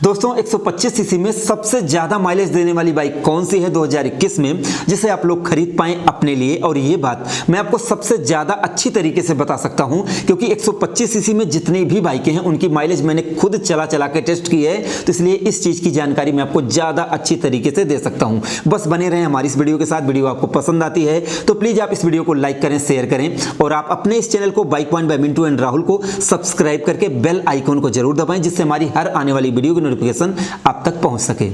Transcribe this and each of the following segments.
दोस्तों 125 सीसी में सबसे ज्यादा माइलेज देने वाली बाइक कौन सी है 2021 में, जिसे आप लोग खरीद पाएं अपने लिए। और ये बात मैं आपको सबसे ज्यादा अच्छी तरीके से बता सकता हूं, क्योंकि 125 सीसी में जितनी भी बाइकें हैं उनकी माइलेज मैंने खुद चला के टेस्ट की है, तो इसलिए इस चीज की जानकारी मैं आपको ज्यादा अच्छी तरीके से दे सकता हूं। बस बने रहें हमारी इस वीडियो के साथ। वीडियो आपको पसंद आती है तो प्लीज आप इस वीडियो को लाइक करें, शेयर करें, और आप अपने इस चैनल को bike point by Mintu and Rahul को सब्सक्राइब करके बेल आइकन को जरूर दबाएं, जिससे हमारी हर आने वाली वीडियो की नोटिफिकेशन आप तक पहुंच सके।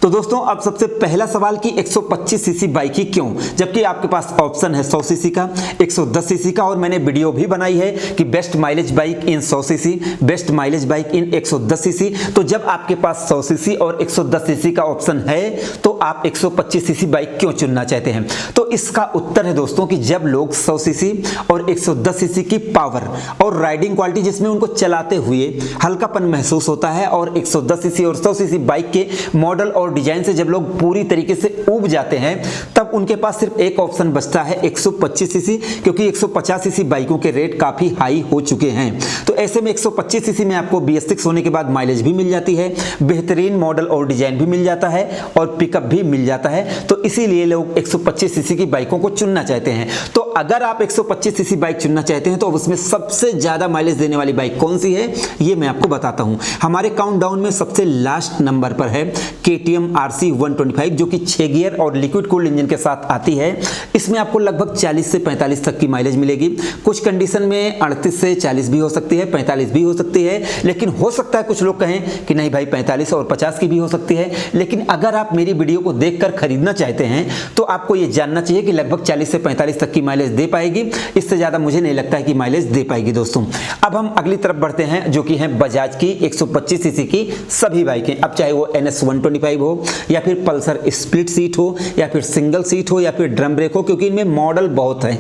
तो दोस्तों अब सबसे पहला सवाल कि 125 सीसी बाइक ही क्यों, जबकि आपके पास ऑप्शन है 100 सीसी का, 110 सीसी का, और मैंने वीडियो भी बनाई है कि best mileage bike in 100 CC, best mileage bike in 110 CC. तो जब आपके पास 100 सीसी और 110 सीसी का ऑप्शन है तो आप 125 सीसी बाइक क्यों चुनना चाहते हैं? तो इसका उत्तर है दोस्तों कि जब लोग 100 सीसी और 110 सीसी की पावर और राइडिंग क्वालिटी जिसमें उनको चलाते हुए हल्कापन महसूस होता है, और 110 सीसी और 100 सीसी बाइक के मॉडल और डिजाइन से जब लोग पूरी तरीके से ऊब जाते हैं, तब उनके पास सिर्फ एक ऑप्शन बचता है 125 सीसी, क्योंकि 150 सीसी बाइकों के रेट काफी हाई हो चुके हैं। तो ऐसे में 125 सीसी में आपको BS6 होने के बाद माइलेज भी मिल जाती है, बेहतरीन मॉडल और डिजाइन भी मिल जाता है, और पिकअप भी मिल जाता है। तो इसीलिए लोग 125 सीसी की बाइकों को चुनना चाहते हैं। तो अगर आप 125 सीसी बाइक चुनना चाहते हैं तो उसमें सबसे ज्यादा माइलेज देने वाली बाइक कौन सी है, ये मैं आपको बताता हूं। हमारे काउंटडाउन में सबसे लास्ट नंबर पर है KTM RC 125, जो कि 6 गियर और लिक्विड कूल्ड इंजन के साथ आती है। इसमें आपको लगभग 40 से 45 तक की माइलेज मिलेगी। कुछ कंडीशन में 38 से 40 भी हो सकती है, 45 भी हो सकती है, लेकिन हो सकता है कुछ लोग कहें कि नहीं भाई 45 और 50 की भी हो सकती है। लेकिन अगर आप मेरी वीडियो को देखकर खरीदना चाहते हैं तो आपको यह जानना चाहिए कि लगभग 40 से 45 तक की माइलेज दे पाएगी। इससे ज्यादा मुझे नहीं लगता है कि माइलेज दे पाएगी दोस्तों। अब हम अगली तरफ बढ़ते हैं, जो कि है बजाज की 125 सीसी की सभी बाइकें। अब चाहे वो NS 125 हो, या फिर पल्सर स्प्लिट सीट हो, या फिर सिंगल सीट हो, या फिर ड्रम ब्रेक हो, क्योंकि इनमें मॉडल बहुत है।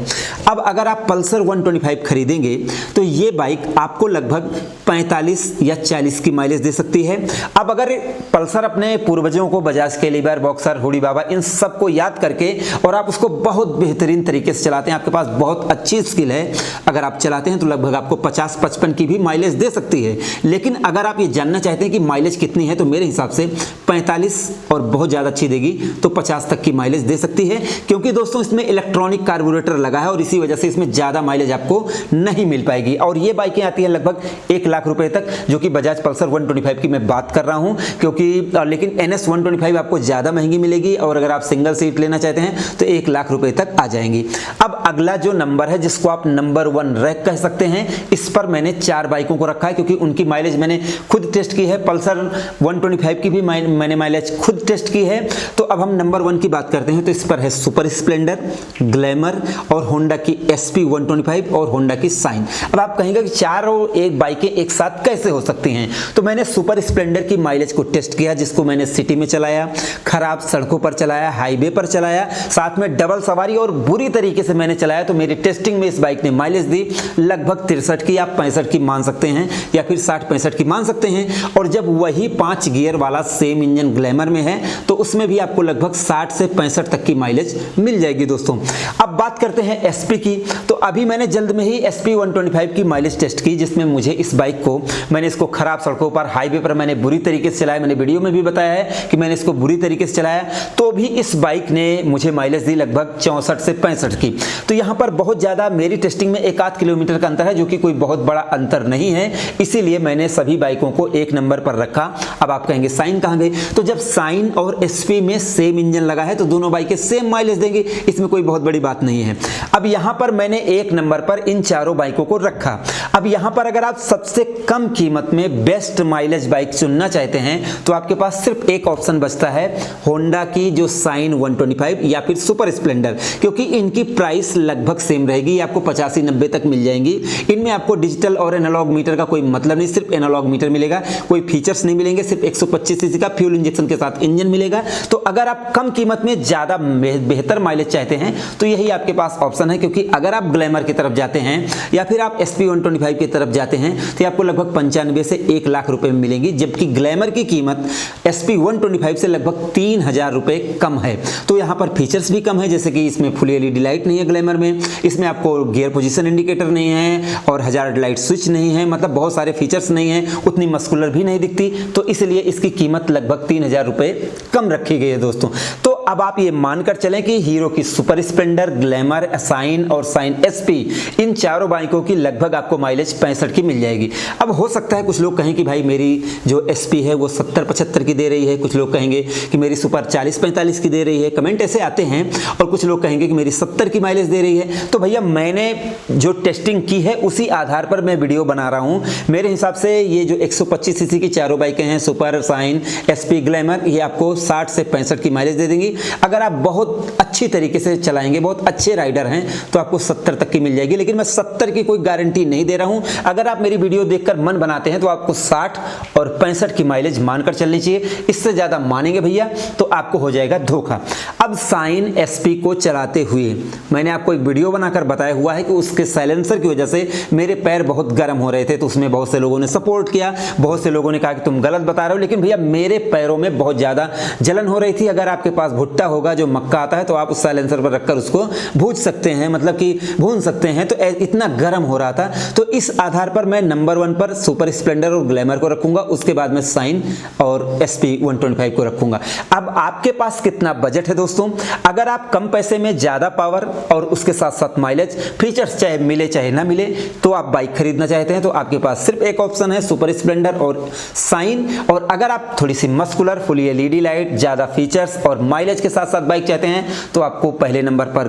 अब अगर आप पल्सर 125 खरीदेंगे तो ये बाइक आपको लगभग 45 या 40 की माइलेज दे सकती है। अब अगर पल्सर अपने पूर्वजों को बजाज कैलिबर, बॉक्सर, हुडी बाबा, इन सबको याद करके और आप उसको बहुत बेहतरीन तरीके से चलाते हैं, आपके पास बहुत अच्छी स्किल है, अगर आप चलाते हैं तो लगभग आपको 50-55 की भी माइलेज दे सकती है। लेकिन अगर आप ये जानना चाहते हैं कि माइलेज कितनी है, तो मेरे हिसाब से 45 और बहुत ज्यादा अच्छी देगी तो 50 तक की माइलेज दे सकती है, क्योंकि दोस्तों इसमें इलेक्ट्रॉनिक कार्बोरेटर लगा है और इसी वजह से इसमें ज्यादा माइलेज आपको नहीं मिल पाएगी। और ये बाइकें आती है लगभग 1 लाख रुपए तक, जो कि बजाज पल्सर 125 की मैं बात कर रहा हूं, क्योंकि लेकिन NS 125 आपको ज्यादा महंगी मिलेगी, और अगर आप सिंगल सीट लेना चाहते हैं तो 1 लाख रुपए तक आ जाएंगी। अब अगला जो नंबर है, जिसको आप नंबर 1 रैक कह सकते हैं, इस पर मैंने 4 बाइकों को रखा है, क्योंकि उनकी माइलेज मैंने खुद टेस्ट की है। पल्सर 125 की भी मैंने माइलेज खुद टेस्ट की है। तो अब हम नंबर 1 की बात करते हैं, तो इस पर है सुपर स्प्लेंडर, ग्लैमर, और होंडा की SP 125 और होंडा की साइन। अब आप कहेंगे कि 4 और 1 बाइकें एक साथ कैसे हो सकती हैं? तो मैंने सुपर स्प्लेंडर की माइलेज को टेस्ट किया, जिसको मैंने सिटी में चलाया, खराब सड़कों पर चलाया, हाईवे पर चलाया, साथ में डबल सवारी और बुरी तरीके से मैंने चलाया। तो मेरी टेस्टिंग में इस बाइक ने माइलेज दी लगभग 63 की, आप 65 की मान सकते हैं, या फिर 60-65 की मान सकते हैं। और जब वही 5 गियर वाला सेम इंजन ग्लैमर में है तो उसमें भी आपको लगभग 60 से 65 तक की माइलेज मिल जाएगी दोस्तों। अब बात करते हैं SP की। तो अभी मैंने जल्द में ही SP 125 की माइलेज टेस्ट की, जिसमें मुझे इस बाइक को, मैंने इसको खराब सड़कों पर, हाईवे पर मैंने बुरी तरीके से चलाया। मैंने वीडियो में भी बताया है कि मैंने इसको बुरी तरीके से चलाया, तो भी इस बाइक ने मुझे माइलेज दी लगभग 64 से 65 की। तो यहां पर बहुत ज्यादा मेरी टेस्टिंग में 1-8 किलोमीटर का अंतर है, जो कि कोई बहुत बड़ा अंतर नहीं है। इसीलिए मैंने सभी बाइकों को 1 नंबर पर रखा। अब आप कहेंगे साइन कहां गई? तो जब साइन और SP में सेम इंजन लगा है तो दोनों बाइकें सेम माइलेज देंगी, इसमें कोई बहुत बड़ी बात नहीं है। अब यहां पर मैंने 1 नंबर पर इन चारों बाइकों को रखा। अब यहां पर अगर आप सबसे कम कीमत में बेस्ट माइलेज बाइक चुनना चाहते हैं तो आपके पास सिर्फ एक ऑप्शन बचता है, होंडा की जो साइन 125 या फिर सुपर स्प्लेंडर, क्योंकि इनकी प्राइस लगभग सेम रहेगी, आपको 85-90 तक मिल जाएंगी। इनमें आपको डिजिटल और एनालॉग मीटर का कोई मतलब नहीं, सिर्फ एनालॉग मीटर मिलेगा, कोई फीचर्स नहीं मिलेंगे, सिर्फ 125 सीसी का फ्यूल इंजेक्शन के साथ इंजन मिलेगा। तो अगर आप कम कीमत में ज्यादा बेहतर माइलेज चाहते हैं तो यही आपके पास ऑप्शन है, क्योंकि अगर आप ग्लैमर की तरफ जाते हैं या फिर आप SP 125 की तरफ जाते हैं तो आपको लगभग 95 से 1 लाख रुपए में मिलेंगी, जबकि ग्लैमर की कीमत SP 125 से लगभग 3000 रुपए कम है। तो यहाँ पर फीचर्स भी कम है, जैसे कि इसमें फुल LED लाइट नहीं है ग्लैमर में, इसमें आपको गियर पोजीशन इंडिकेटर नहीं है और हजार्ड लाइट स्विच नहीं है, मतलब बहुत सारे फीचर्स नहीं है, उतनी मस्कुलर भी नहीं दिखती, तो इसलिए इसकी कीमत लगभग 3000 रुपए कम रखी गई है दोस्तों। तो अब आप ये मानकर चलें कि हीरो की सुपर स्प्लेंडर, ग्लैमर, साइन और साइन SP इन चारों बाइकों की लगभग आपको माइलेज 65 की मिल जाएगी। अब हो सकता है कुछ लोग कहें कि भाई मेरी जो SP है वो 70-75 की दे रही है, कुछ लोग कहेंगे कि मेरी सुपर 40-45 की दे रही है, कमेंट ऐसे आते हैं, और कुछ लोग कहेंगे कि मेरी 70 की माइलेज दे रही है। तो भैया मैंने जो टेस्टिंग की है उसी आधार पर मैं वीडियो बना रहा हूं। मेरे हिसाब से ये जो 125 सीसी की चारों बाइकें हैं, सुपर, साइन, SP, ग्लैमर, ये आपको 60 से 65 की माइलेज दे देंगी। अगर आप बहुत अच्छी तरीके से चलाएंगे, बहुत अच्छे राइडर हैं, तो आपको 70 तक की मिल जाएगी, लेकिन मैं 70 की कोई गारंटी नहीं दे रहा हूं। अगर आप मेरी वीडियो देखकर मन बनाते हैं तो आपको 60 और 65 की माइलेज मानकर चलनी चाहिए। इससे ज्यादा मानेंगे भैया तो आपको हो जाएगा धोखा। अब साइन SP को चलाते हुए मैंने आपको एक वीडियो बनाकर बताया हुआ है कि उसके साइलेंसर की वजह से मेरे पैर बहुत गर्म हो रहे थे, तो उसमें बहुत से लोगों ने सपोर्ट किया, बहुत से लोगों ने कहा कि तुम गलत बता रहे हो, लेकिन भैया मेरे पैरों में बहुत ज्यादा जलन हो रही थी। अगर आपके पास भुट्टा होगा जो मक्का आता है तो आप उस साइलेंसर पर रखकर उसको भून सकते हैं, मतलब कि भून सकते हैं, तो इतना गर्म हो रहा था। तो इस आधार पर मैं नंबर 1 पर सुपर स्प्लेंडर और ग्लैमर को रखूंगा, उसके बाद में साइन और SP 125 को रखूंगा। अब आपके पास कितना बजट है दोस्तों? अगर आप कम पैसे में ज्यादा पावर और उसके साथ साथ माइलेज, फीचर्स चाहे मिले चाहे ना मिले, तो आप बाइक खरीदना चाहते हैं तो आपके पास सिर्फ एक ऑप्शन है, सुपर स्प्लेंडर और साइन। और अगर आप थोड़ी सी मस्कुलर, फुल LED लाइट, ज्यादा फीचर्स और माइलेज के साथ साथ बाइक चाहते हैं तो आपको पहले नंबर पर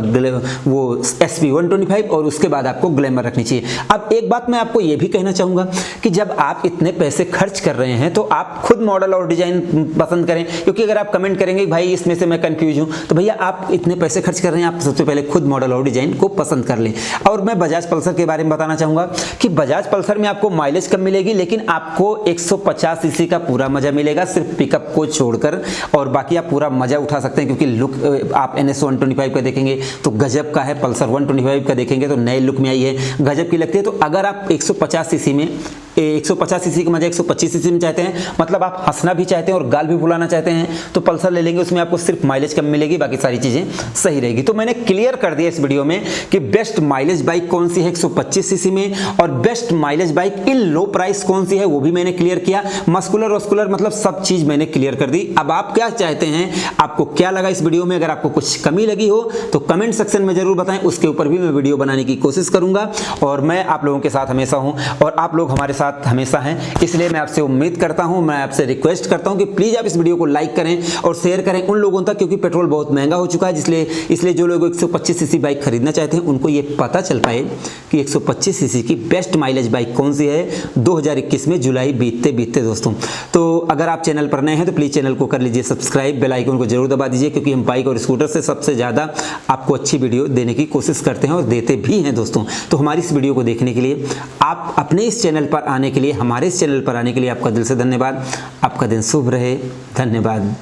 वो SP 125 और उसके बाद आपको ग्लैमर रखनी चाहिए। अब एक बात मैं आपको यह भी कहना चाहूंगा कि जब आप इतने पैसे खर्च कर रहे हैं तो आप खुद मॉडल और डिजाइन पसंद करें, क्योंकि अगर आप कमेंट करेंगे भाई इसमें से मैं कंफ्यूज हूं, तो भैया आप इतने पैसे खर्च कर रहे हैं, आप सबसे पहले खुद मॉडल और डिजाइन को पसंद कर लें। और मैं बजाज पल्सर के बारे में बताना चाहूंगा कि बजाज पल्सर में आपको माइलेज कम मिलेगी, लेकिन आपको 150 सीसी का पूरा मजा मिलेगा, सिर्फ पिकअप को छोड़कर, और बाकी आप पूरा मजा उठा सकते हैं, क्योंकि लुक आप NS 125 का देखेंगे तो गजब का है, पल्सर 125 का देखेंगे तो नए लुक में आई है, गजब की लगती है। तो अगर आप 150 सीसी में 150 सीसी का मजा 125 सीसी में चाहते हैं, मतलब आप हंसना भी चाहते हैं और गाल भी फुलाना चाहते हैं, तो पल्सर ले लेंगे, उसमें आपको सिर्फ माइलेज कम मिलेगी, बाकी सारी चीजें सही रहेगी। तो मैंने क्लियर कर दिया इस वीडियो में कि बेस्ट माइलेज बाइक कौन सी है 125 सीसी में, और best mileage bike in low price कौन सी है वो भी मैंने क्लियर किया। मस्कुलर वस्कुलर मतलब सब चीज मैंने क्लियर कर दी। अब आप क्या चाहते हैं, आपको क्या लगा इस वीडियो में? अगर आपको कुछ कमी लगी हो तो कमेंट सेक्शन में जरूर बताएं, उसके ऊपर भी मैं वीडियो बनाने की कोशिश करूंगा। और मैं आप लोगों के साथ हमेशा हूं और आप लोग हमारे साथ हमेशा हैं, इसलिए मैं आपसे उम्मीद करता हूं, मैं आपसे रिक्वेस्ट करता हूं कि प्लीज आप इस वीडियो को लाइक करें और शेयर करें उन लोगों तक, क्योंकि पेट्रोल बहुत महंगा हो चुका है, इसलिए जो लोग 125 सीसी बाइक खरीदना चाहते हैं उनको ये पता चल पाए कि 125 सीसी की बेस्ट माइलेज बाइक कौन सी है 2021 में, जुलाई बीतते बीतते दोस्तों। तो अगर आप चैनल पर नए हैं तो प्लीज चैनल को कर लीजिए सब्सक्राइब, बेल आइकन को जरूर दबा दीजिए, क्योंकि हम बाइक और स्कूटर से सबसे ज्यादा आपको अच्छी वीडियो देने की कोशिश करते हैं और देते भी हैं दोस्तों। तो हमारी इस वीडियो को देखने के लिए, आप अपने इस चैनल पर आने के लिए, हमारे इस चैनल पर आने के लिए आपका दिल से धन्यवाद। आपका दिन शुभ रहे, धन्यवाद।